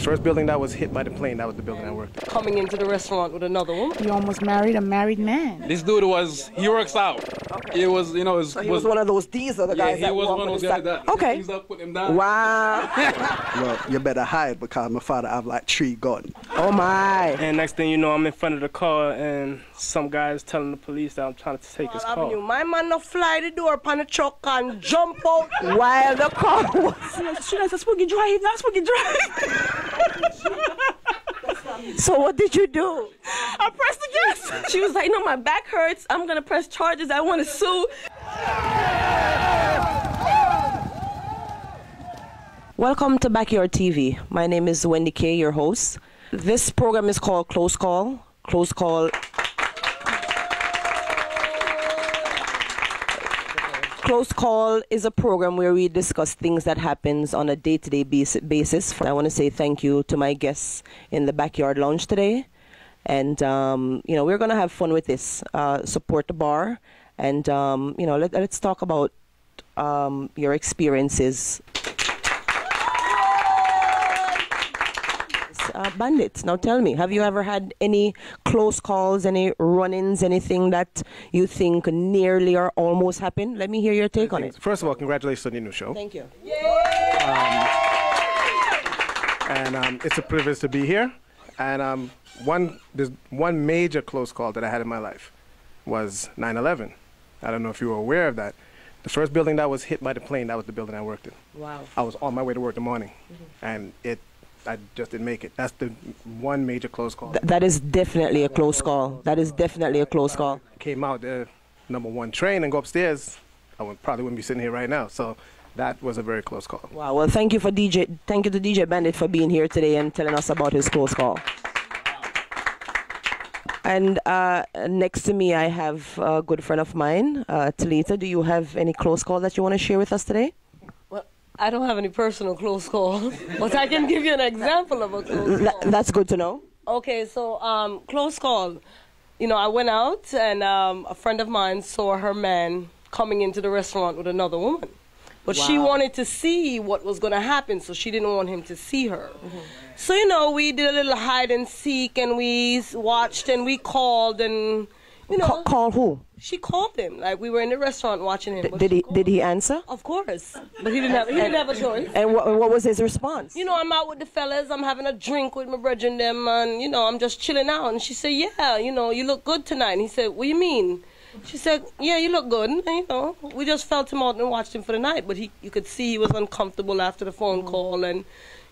first building that was hit by the plane, that was the building I worked in. Coming into the restaurant with another woman. You almost married a married man. This dude he works out. Okay. He was, you know, he was one of those diesel guys that was one of those guys that okay. He's up, put him down. Wow. Well, you better hide because my father have like 3 guns. Oh my. And next thing you know, I'm in front of the car and some guy is telling the police that I'm trying to take his car. My man no fly the door upon the truck and jump out while the car was... She does a spooky drive, not spooky drive. So what did you do? I pressed the gas. She was like, no, my back hurts. I'm going to press charges. I want to sue. Welcome to Backyard TV. My name is Wendy Kay, your host. This program is called Close Call. Close Call. Close Call is a program where we discuss things that happens on a day-to-day basis. I want to say thank you to my guests in the Backyard Lounge today. And, you know, we're going to have fun with this. Support the bar. And, you know, let's talk about your experiences. Bandits, now tell me, have you ever had any close calls, any run-ins, anything that you think nearly or almost happened? Let me hear your take on it. First of all, congratulations on your new show. Thank you. It's a privilege to be here. And there's one major close call that I had in my life was 9/11. I don't know if you were aware of that. The first building that was hit by the plane, that was the building I worked in. Wow. I was on my way to work in the morning, and I just didn't make it. That's the one major close call. That is definitely a close call. That is definitely a close call. Came out the #1 train and go upstairs, probably wouldn't be sitting here right now. So that was a very close call. Wow. Well, thank you to DJ Bandit for being here today and telling us about his close call. And next to me, I have a good friend of mine, Talita. Do you have any close call that you want to share with us today? I don't have any personal close calls, but I can give you an example of a close call. That's good to know. Okay, so close call. You know, I went out and a friend of mine saw her man coming into the restaurant with another woman. But she wanted to see what was going to happen, so she didn't want him to see her. So, you know, we did a little hide and seek, and we watched, and we called, and, you know. Call who? She called him. Like, we were in the restaurant watching him. Did he answer? Of course. But he didn't have a choice. And what was his response? You know, I'm out with the fellas. I'm having a drink with my brethren them, and, you know, I'm just chilling out. And she said, yeah, you know, you look good tonight. And he said, what do you mean? She said, yeah, you look good. And, you know, we just felt him out and watched him for the night. But you could see he was uncomfortable after the phone call. And,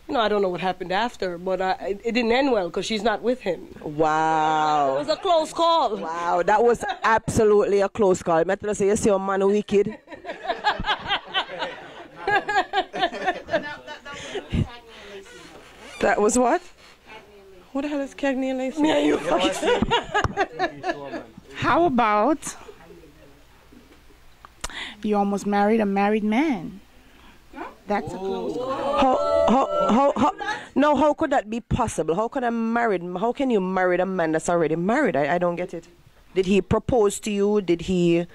you know, I don't know what happened after. But it didn't end well because she's not with him. Wow. It was a close call. Wow, that was absolutely a close call. I'm say you see a man wicked. That was what? What the hell is Cagney and Lacey? Yeah, you How about you almost married a married man? That's a close call. How could that be possible? How can you marry a man that's already married? I don't get it. Did he propose to you? Did he,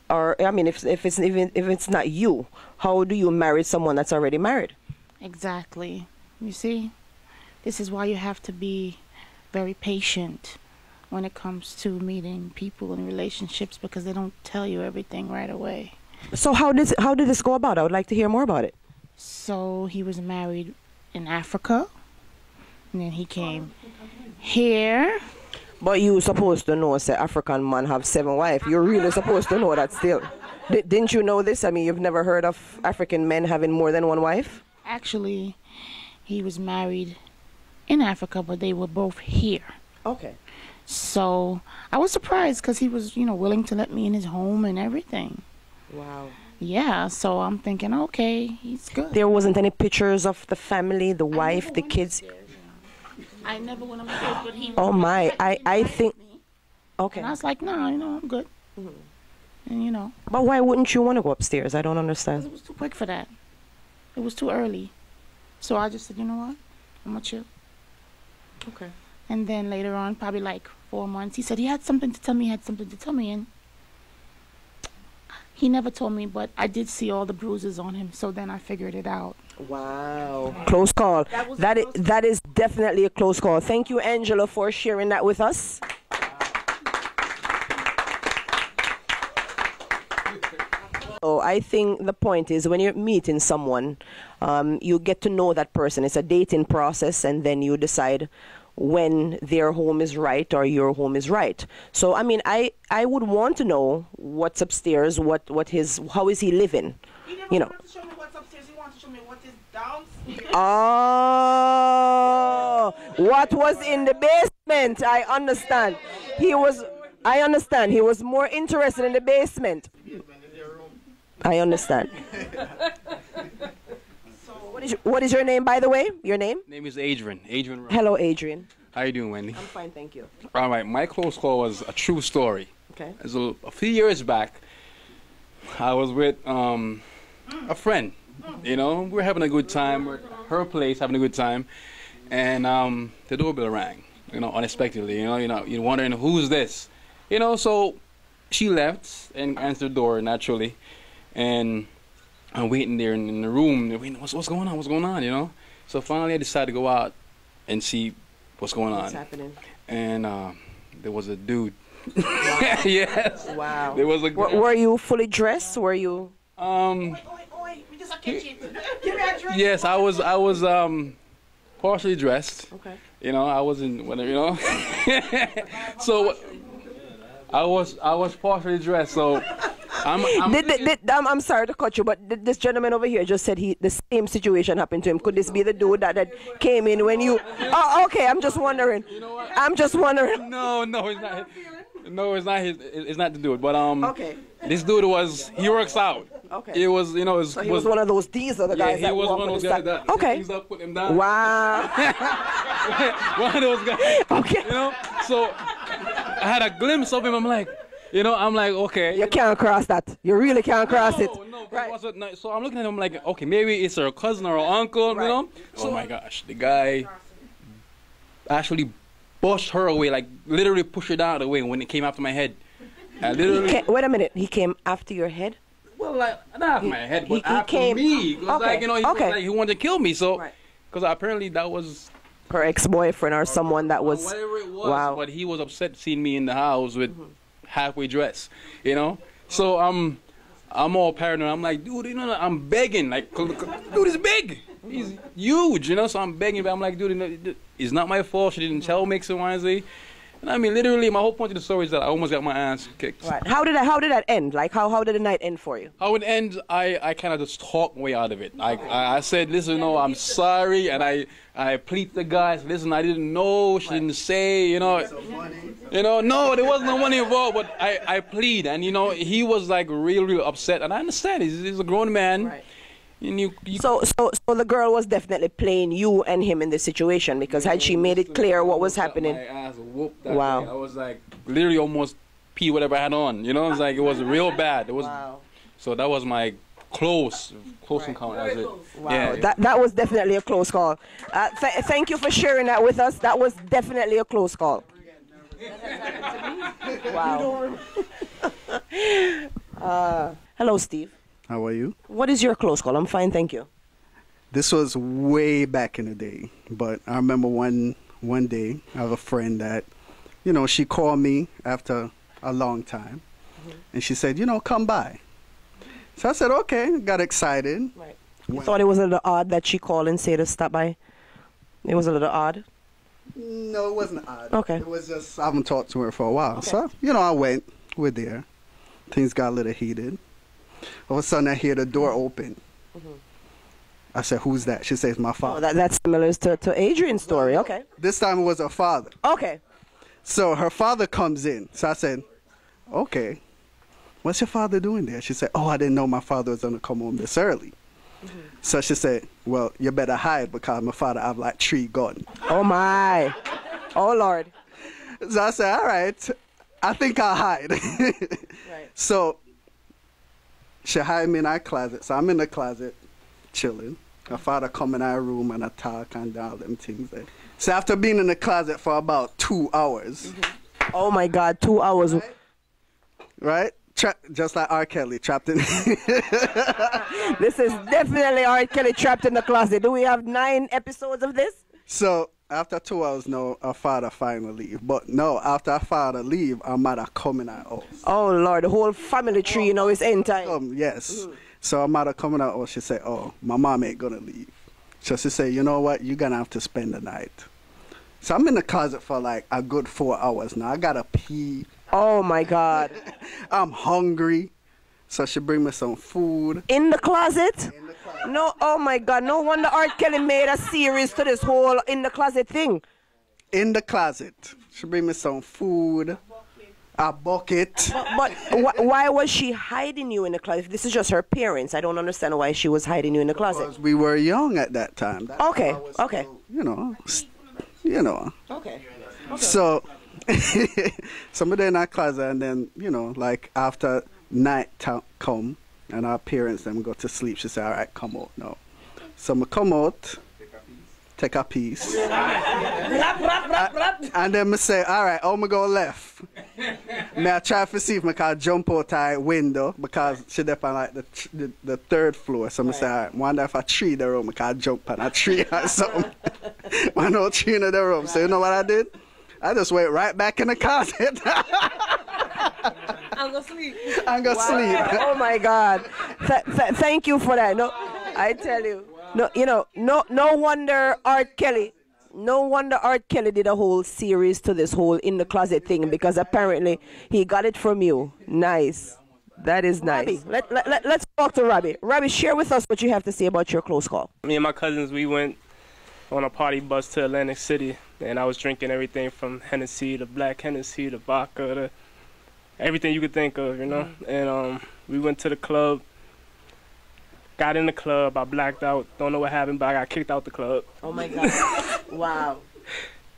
or I mean, if it's not you, how do you marry someone that's already married? Exactly. You see, this is why you have to be very patient when it comes to meeting people in relationships, because they don't tell you everything right away. So how did this go about? I would like to hear more about it. So he was married in Africa, and then he came here. But you supposed to know, say, African man have 7 wives. You're really supposed to know that still. Didn't you know this? I mean, you've never heard of African men having more than 1 wife? Actually, he was married in Africa, but they were both here. Okay. So I was surprised because he was, you know, willing to let me in his home and everything. Wow. Yeah, so I'm thinking, okay, he's good. There wasn't any pictures of the family, the wife, the kids? I never went upstairs, but he... Oh, my. I think... Okay. And I was like, no, you know, I'm good. And, you know... But why wouldn't you want to go upstairs? I don't understand. Because it was too quick for that. It was too early. So I just said, you know what? I'm going to chill. Okay. And then later on, probably like 4 months, he said he had something to tell me, and He never told me, but I did see all the bruises on him, so then I figured it out. Wow. Close call. That is definitely a close call. Thank you, Angela, for sharing that with us. So I think the point is when you're meeting someone, you get to know that person. It's a dating process, and then you decide when their home is right or your home is right. So I mean, I would want to know what's upstairs, how is he living, you know. To show me what's upstairs. He wants to show me what is downstairs. Oh, what was in the basement? I understand. I understand. He was more interested in the basement. I understand. What is your name, by the way? Your name? Name is Adrian. Adrian. Hello, Adrian. How you doing, Wendy? I'm fine, thank you. All right, my close call was a true story. Okay. It was a few years back. I was with a friend. You know, we were having a good time. We're at her place having a good time, and the doorbell rang. You know, unexpectedly. You're wondering who's this. You know, so she left and answered the door naturally, and I'm waiting there in the room. What's going on? What's going on? You know. So finally, I decided to go out and see what's going on. What's happening? And there was a dude. Yes. Wow. There was a guy. Were you fully dressed? Were you? Yes, I was partially dressed. Okay. You know, I wasn't whatever, you know. So I was partially dressed. So I'm sorry to cut you, but this gentleman over here just said the same situation happened to him. Could this be the dude that came in when you? Oh, okay. I'm just wondering. You know what? I'm just wondering. No, it's not. No, it's not his. It's not the dude. But Okay. this dude he works out. Okay. It was, you know, So he was one of those. These are the guys he that was walk one of with those the guys stack. that Okay. things up, put him down. Wow. One of those guys. Okay. You know, so I had a glimpse of him. I'm like, okay. You can't cross that. You really can't cross it. No, Right. So I'm looking at him like, okay, maybe it's her cousin or her uncle, Right. you know? Oh my gosh, the guy actually pushed her away, like literally pushed her out of the way when it came after my head. Wait a minute. He came after your head? Well, like, not after my head, but he after came- me. It was Okay, like, he was okay. like, he wanted to kill me, so, Right. because apparently that was... Her ex-boyfriend or someone that was... Whatever it was, Wow. but he was upset seeing me in the house with halfway dressed, you know? So I'm all paranoid. I'm like, dude, you know, I'm begging. Like, dude is big. He's huge, you know? So I'm begging, but I'm like, dude, you know, it's not my fault. She didn't tell me X and Y and Z. And I mean, literally, my whole point of the story is that I almost got my ass kicked. Right. How did that end? Like, how did the night end for you? How it ends, I kind of just talked my way out of it. I said, listen, no, I'm sorry, and I plead the guys, listen, I didn't know, she didn't say, you know. No, there wasn't no money involved, but I plead, and you know, he was like real upset, and I understand, he's a grown man. Right. And So the girl was definitely playing you and him in this situation, because had she made it clear what was happening? My ass whooped that Wow. day. I was like, literally almost pee whatever I had on, you know, it's like, it was real bad. It was. Wow. So that was my close encounter. That was it. Wow. Yeah. That was definitely a close call. Thank you for sharing that with us. That was definitely a close call. Wow. Hello, Steve. How are you? What is your close call? I'm fine, thank you. This was way back in the day, but I remember one day I have a friend that, you know, she called me after a long time, and she said, you know, come by. So I said, okay, got excited. Right. You thought it was a little odd that she called and said to stop by? It was a little odd? No, it wasn't odd. Okay. It was just, I haven't talked to her for a while. Okay. So, you know, I went, we're there. Things got a little heated. All of a sudden I hear the door open. I said, who's that? She says, my father. Oh, that's similar to Adrian's story. Okay. This time it was her father. Okay. So her father comes in. So I said, okay, what's your father doing there? She said, oh, I didn't know my father was going to come home this early. So she said, well, you better hide because my father have like 3 guns. Oh, my. Oh, Lord. So I said, all right, I think I'll hide. Right. So she hide me in our closet. So I'm in the closet chilling. Her father come in our room and I talk and all them things there. So after being in the closet for about 2 hours. Oh, my God. 2 hours. Right? just like R. Kelly, trapped in. This is definitely R. Kelly trapped in the closet. Do we have 9 episodes of this? So after 2 hours, no, our father finally leave. But no, after our father leave, our mother come in our house. Oh Lord, the whole family tree, you know, is end time. Yes. So our mother come in our house. She said, "Oh, my mom ain't gonna leave." So she said, "You know what? You're gonna have to spend the night." So I'm in the closet for like a good 4 hours now. I gotta pee. Oh my God. I'm hungry. So she bring me some food. In the closet? In the closet. No, oh my God. No wonder R. Kelly made a series to this whole in the closet thing. In the closet. She bring me some food. A bucket. But why was she hiding you in the closet? If this is just her parents, I don't understand why she was hiding you in the closet. Because we were young at that time. Okay, okay. You know. Okay. So, somebody in our closet, and then, you know, like after night come, and our parents then go to sleep, she said, "All right, come out now." So I come out, take a piece. And then I say, "All right, I'm going to go left." I try to see if I can jump out the window, because she up on like the 3rd floor. So I say, "All right, wonder if a tree in the room, I can jump on a tree or something." I know tree in the room. So you know what I did? I just went right back in the closet. I'm gonna sleep. I'm going to sleep. Oh my God. Thank you for that. No, I tell you. No, you know, no wonder R. Kelly. No wonder R. Kelly did a whole series to this whole in the closet thing, because apparently he got it from you. Nice. That is nice. Let's talk to Robbie. Robbie, share with us what you have to say about your close call. Me and my cousins, we went on a party bus to Atlantic City, and I was drinking everything from Hennessy to Black Hennessy to vodka to everything you could think of, you know. And we went to the club. Got in the club, I blacked out. Don't know what happened, but I got kicked out the club. Oh my God. Wow.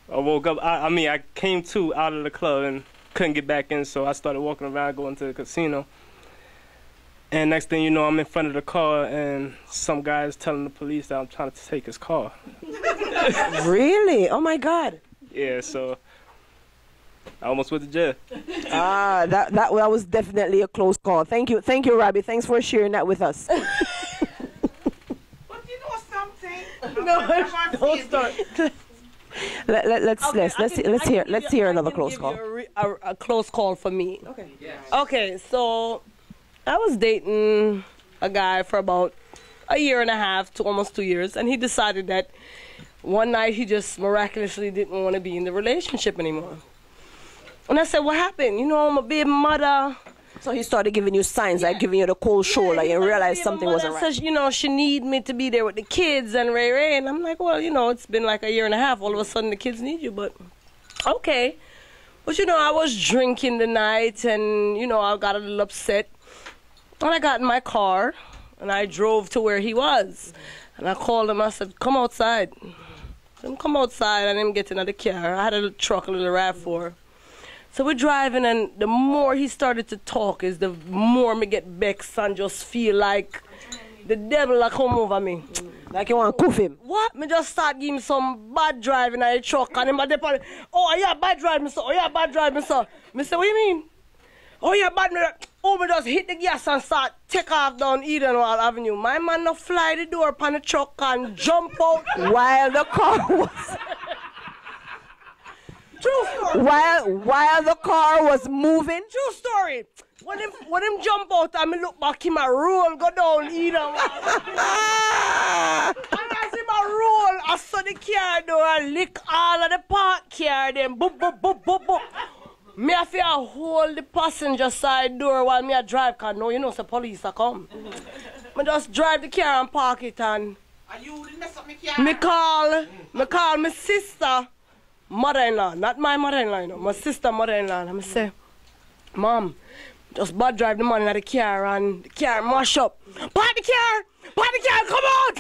I woke up, I came out of the club and couldn't get back in, so I started walking around going to the casino. And next thing you know, I'm in front of the car, and some guy is telling the police that I'm trying to take his car. Really? Oh my God. Yeah, so I almost went to jail. That was definitely a close call. Thank you, Robbie. Thanks for sharing that with us. But you know something? No, don't start. Let's hear another close call. A close call for me. Okay. Yes. Okay, so I was dating a guy for about a year and a half to almost 2 years, and he decided that one night he just miraculously didn't want to be in the relationship anymore. And I said, "What happened? You know, I'm a baby mother." So he started giving you signs, like giving you the cold shoulder, and realized something wasn't right. Says, you know, she need me to be there with the kids and Ray. And I'm like, well, you know, it's been like a year and a half. All of a sudden the kids need you, but okay. But, you know, I was drinking the night, and, you know, I got a little upset. And I got in my car, and I drove to where he was. And I called him. I said, "Come outside." So come outside. I didn't get into the car. I had a little truck, a little RAV4. So we're driving, and the more he started to talk is the more me get vexed and just feel like the devil like come over me. Like you want to cuff him. What? Me just start giving some bad driving in the truck, and him a depart. "Oh, yeah, bad driving, sir. Oh, yeah, bad driving, sir." Me say, "What you mean?" "Oh, yeah, bad me." Oh, me just hit the gas and start take off down Edenwald Avenue. My man no fly the door upon the truck and jump out while the car was... True story. While the car was moving. True story. When him jump out and me look back, him a roll go down Edenwald. And as him a roll, I saw the car door and lick all of the park car them. Boop, boop, boop, boop, boop. Me have to hold the passenger side door while me a drive, cause no, you know, the police a come. Me just drive the car and park it, and me call my sister mother-in-law, not my mother-in-law, you know, my sister mother-in-law, and I say, "Mom, just bad drive the man in the car and the car mash up. Park the car, come out!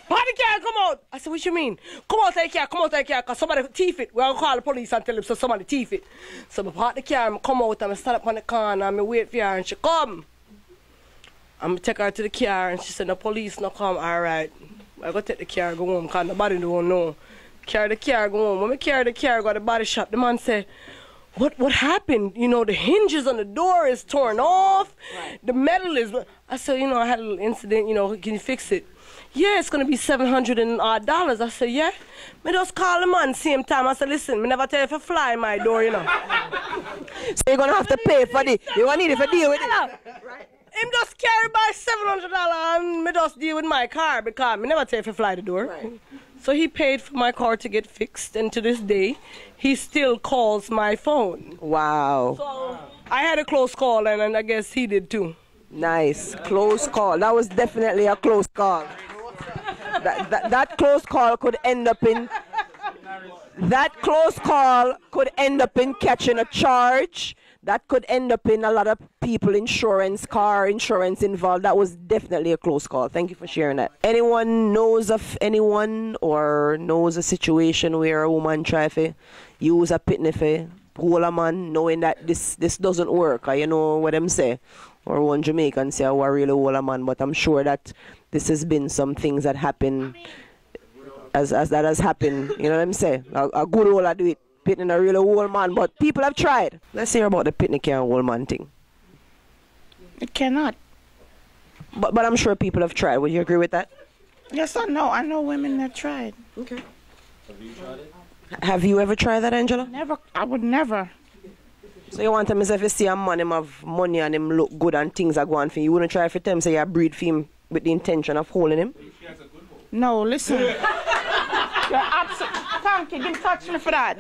Park the car, come out!" I said, "What you mean? Come out of the car, cause somebody thief it. We're gonna call the police and tell them so somebody thief it." So I park the car, I come out and I stand up on the corner and I wait for her, and she come. I'm take her to the car, and she said, "The police no come." "All right, I go take the car, go home, cause nobody don't know." Carry the car, go home. When I carry the car, go to the body shop, the man say, what happened? You know, the hinges on the door is torn off. The metal is... I said, you know, I had a little incident, you know, can you fix it? Yeah, it's going to be $700 and odd. I said, yeah. Me just call the man same time. I said, listen, me never tell you if I fly in my door, you know. So you're going to have to pay for it. You're going to need it for deal with it. Right. Him just carry by $700 and me just deal with my car because me never tell you if I fly the door. Right. So he paid for my car to get fixed, and to this day, he still calls my phone. Wow. So I had a close call, and I guess he did too. Nice. Close call. That was definitely a close call. That close call could end up in... That close call could end up in catching a charge. That could end up in a lot of people insurance, car insurance involved. That was definitely a close call. Thank you for sharing that. Anyone knows of anyone or knows a situation where a woman try to use a pitney for hold a man, knowing that this doesn't work? You know what I'm saying? Or one Jamaican say, oh, I really hold a man. But I'm sure that this has been some things that happen as that has happened. You know what I'm saying? A good old I do it. Pitney a real old man, but people have tried. Let's hear about the pitney can't old man thing. It cannot. But I'm sure people have tried. Would you agree with that? Yes, I know. I know women that tried. Okay. Have you tried it? Have you ever tried that, Angela? Never. I would never. So you want him, if you see a man, him have money and him look good and things are going for you wouldn't try for them, so you breed for him with the intention of holding him? No, listen. You're absolutely... Thank you. Didn't touch me for that.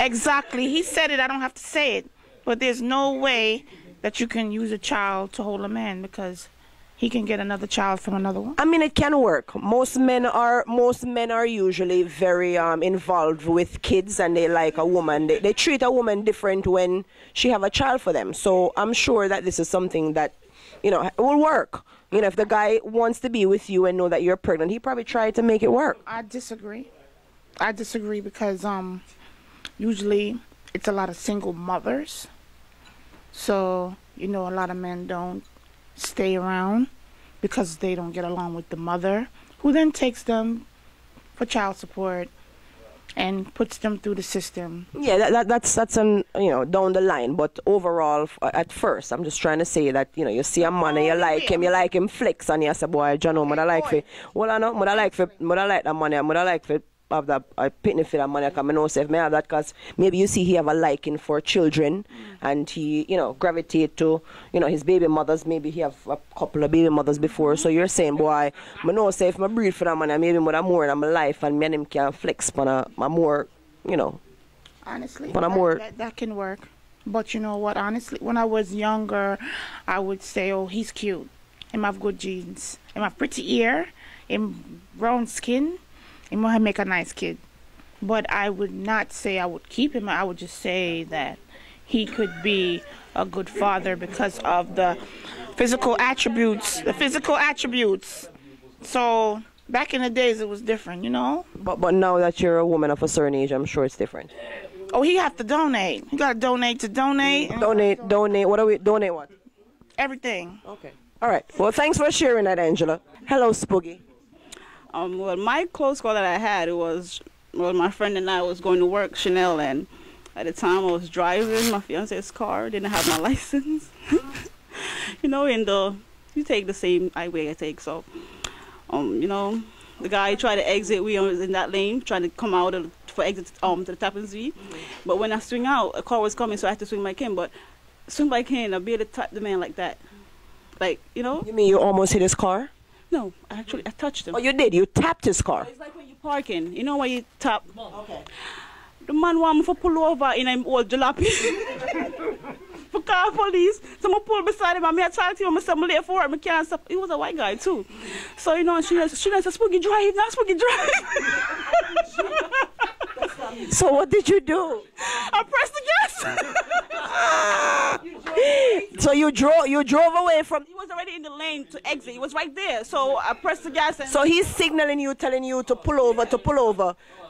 Exactly. He said it. I don't have to say it. But there's no way that you can use a child to hold a man because he can get another child from another one. I mean, it can work. Most men are usually very involved with kids, and they like a woman. They treat a woman different when she have a child for them. So I'm sure that this is something that, you know, will work. You know, if the guy wants to be with you and know that you're pregnant, he probably tried to make it work. I disagree. I disagree because usually it's a lot of single mothers. So, you know, a lot of men don't stay around because they don't get along with the mother, who then takes them for child support and puts them through the system. Yeah, that's you know, down the line. But overall, at first, I'm just trying to say that, you know, you see a man and you like him flex, and you say, boy, John, I like for, well, I know, I like that money, I like for have that pitney for that money. I know if me have that because maybe you see he have a liking for children, and he, you know, gravitate to, you know, his baby mothers. Maybe he have a couple of baby mothers before. So you're saying, boy, I know say if I breed for that money, maybe more in my life, and me and him can flex on a more, you know. Honestly, that can work. But you know what? Honestly, when I was younger, I would say, oh, he's cute. Him have good genes. Him have pretty ear. Him brown skin. Him will make a nice kid. But I would not say I would keep him. I would just say that he could be a good father because of the physical attributes. So back in the days, it was different, you know. But now that you're a woman of a certain age, I'm sure it's different. Oh, he have to donate. He got to donate to donate. Donate. What are we? Donate what? Everything. Okay. All right. Well, thanks for sharing that, Angela. Hello, Spooky. Well, my close call that I had, it was, well, my friend and I was going to work, Chanel, and at the time I was driving my fiance's car, didn't have my license. You know, you take the same highway I take, so, you know, the guy tried to exit, we was in that lane, trying to come out for exit to the Tappan Zee. But when I swing out, a car was coming, so I had to swing back in, but swing back in, I barely tapped the man like that. Like, you know? You mean you almost hit his car? No, I touched him. Oh, you did? You tapped his car? It's like when you're parking. You know when you tap? Okay. The man want me to pull over in an old jalopy. For car police. So I pull beside him and I talk to him and say, I'm late for work. I can't stop. He was a white guy too. So, you know, she said, Spooky drive, now Spooky drive. So what did you do? I pressed the gas. So you drove away from... He was already in the lane to exit. He was right there. So I pressed the gas. And so he's signaling you, telling you to pull over,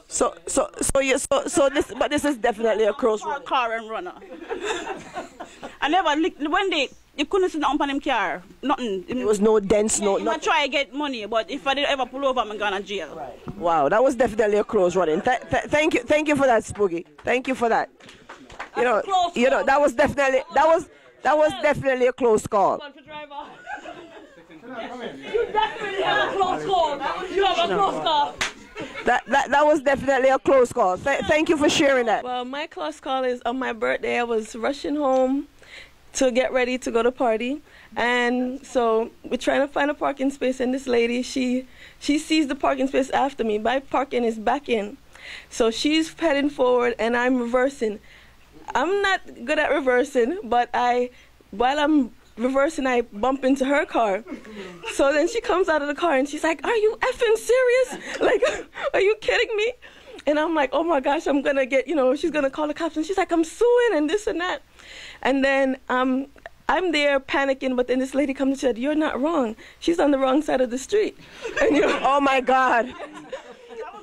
So this is definitely a crossroad. Car and runner. I never, when you couldn't see nothing on him car, nothing. There was no dents, no. I try to get money, but if I didn't ever pull over, I'm going to jail. Right. Wow, that was definitely a close running. Thank you for that, Spooky. Thank you for that. That was definitely a close call. You definitely have a close call. You have a close call. That was definitely a close call. Thank you for sharing that. Well, my close call is on my birthday. I was rushing home to get ready to go to party, and so we're trying to find a parking space, and this lady, she sees the parking space after me. My parking is back in, so she's heading forward and I'm reversing. I'm not good at reversing, but while I'm reversing, I bump into her car. So then she comes out of the car and she's like, "Are you effing serious? Like, are you kidding me?" And I'm like, "Oh my gosh, I'm gonna get, she's gonna call the cops." And she's like, "I'm suing," and this and that. And then I'm there panicking, but then this lady comes and said, "You're not wrong. She's on the wrong side of the street." And oh my God.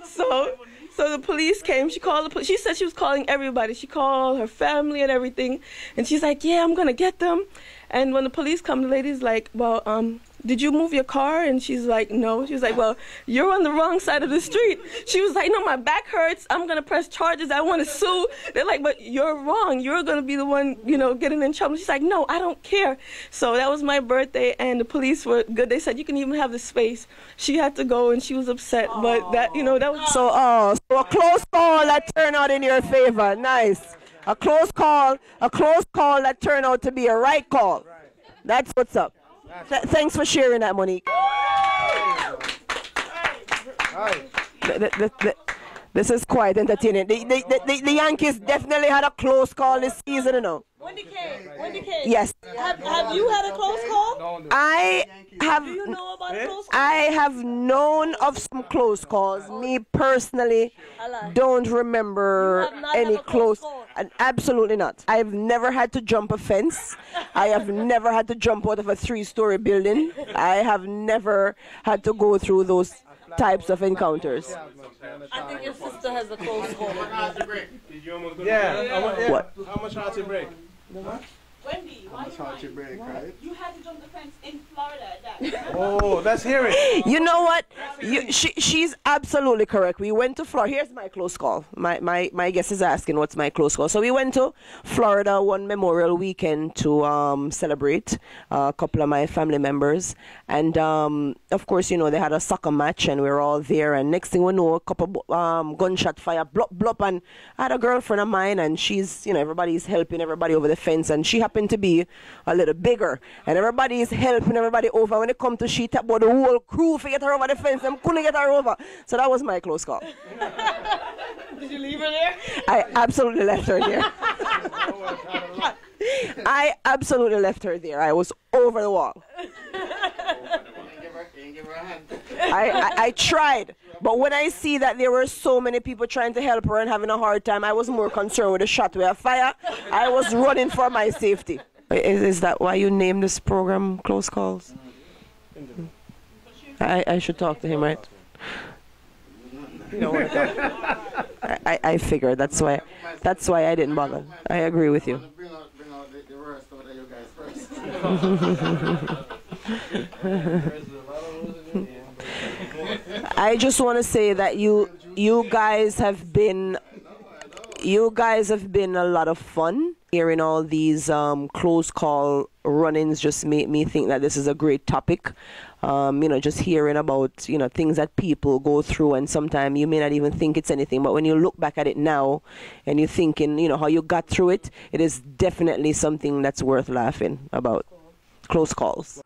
So the police came. She called the police. She said she was calling everybody. She called her family and everything. And she's like, "Yeah, I'm gonna get them." And when the police come, the lady's like, "Well, did you move your car?" And she's like, "No." She was like, "Well, you're on the wrong side of the street." She was like, "No, my back hurts. I'm going to press charges. I want to sue." They're like, "But you're wrong. You're going to be the one, getting in trouble." She's like, "No, I don't care." So that was my birthday, and the police were good. They said, "You can even have the space." She had to go, and she was upset. But that was... So a close call that turned out in your favor. Nice. A close call that turned out to be a right call. That's what's up. Thanks for sharing that, Monique. This is quite entertaining. The Yankees definitely had a close call this season, Wendy Kay. Yes. Have you had a close call? Do you know about a close call? I have known of some close calls. Me personally don't remember any close. Absolutely not. I've never had to jump a fence. I have never had to jump out of a 3-story building. I have never had to go through those types of encounters. I think your sister has a close call. What? How much heart to break? Wendy, why Right? you had to jump the fence in Florida? Oh, let's hear it. You know what? She's absolutely correct. We went to Florida. Here's my close call. My guest is asking what's my close call. So we went to Florida one Memorial weekend to celebrate a couple of my family members. And of course, they had a soccer match and we were all there. And next thing we know, a couple gunshot fire, blop, blop. And I had a girlfriend of mine and she's, everybody's helping everybody over the fence. And she happened to be a little bigger. And everybody's helping everybody over. When it come to she tap about the whole crew to get her over the fence, and couldn't get her over. So that was my close call. Did you leave her there? I absolutely left her there. I absolutely left her there. I was over the wall. I tried. But when I see that there were so many people trying to help her and having a hard time, I was more concerned with the shot with a fire. I was running for my safety. Is that why you named this program Close Calls? I should talk to him, right? I figured that's why I didn't bother. I agree with you. I just want to say that you guys have been a lot of fun. Hearing all these close call run-ins just made me think that this is a great topic. Just hearing about, things that people go through, and sometimes you may not even think it's anything, but when you look back at it now and you're thinking, how you got through it, it is definitely something that's worth laughing about. Close calls.